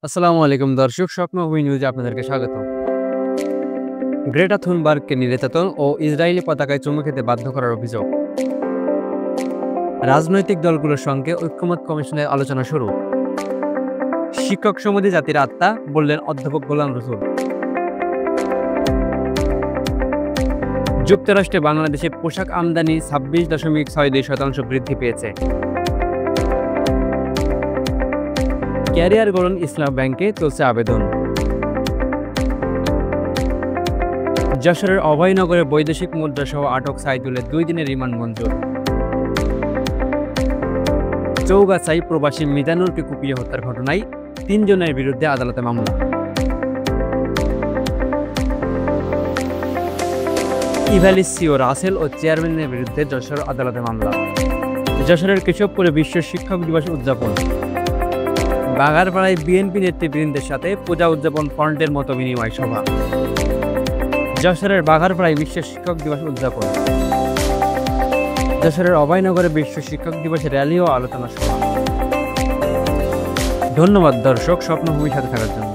আসসালামু আলাইকুম দর্শক, স্বপ্নভূমি নিউজে আপনাদেরকে স্বাগত। গ্রেটা থুনবার্গকে নির্যাতন ও ইসরায়েলি পতাকায় চুমু খেতে বাধ্য করার অভিযোগ। রাজনৈতিক দলগুলোর সঙ্গে ঐক্যমত কমিশনের আলোচনা শুরু। শিক্ষক সমিতি জাতির আত্মা, বললেন অধ্যাপক গোলাম রসুল। যুক্তরাষ্ট্রে বাংলাদেশে পোশাক আমদানি 26.62% বৃদ্ধি পেয়েছে। ক্যারিয়ার গড়ন ইসলাম ব্যাংকে চলছে আবেদন। যশোরের অভয়নগরে বৈদেশিক মুদ্রাসহ আটক সাইদুলের 2 দিনের রিমান্ড মঞ্জুর। চৌগাছায় প্রবাসী মিজানুরকে কুপিয়ে হত্যার ঘটনায় 3 জনের বিরুদ্ধে আদালতে মামলা। ইভ্যালিস সিও রাসেল ও চেয়ারম্যানের বিরুদ্ধে যশোর আদালতে মামলা। যশোরের কেশবপুরে বিশ্ব শিক্ষক দিবস উদযাপন। বাগারপাড়ায় বিএনপি নেতৃবৃন্দের সাথে পূজা উদযাপন ফ্রন্টের মতো বিনিময় সভা। যশোরের বাগারপাড়ায় বিশ্ব শিক্ষক দিবস উদযাপন। যশোরের অভয়নগরে বিশ্ব শিক্ষক দিবসের র্যালি ও আলোচনা সভা। ধন্যবাদ দর্শক, স্বপ্নভূমির সাথে থাকার জন্য।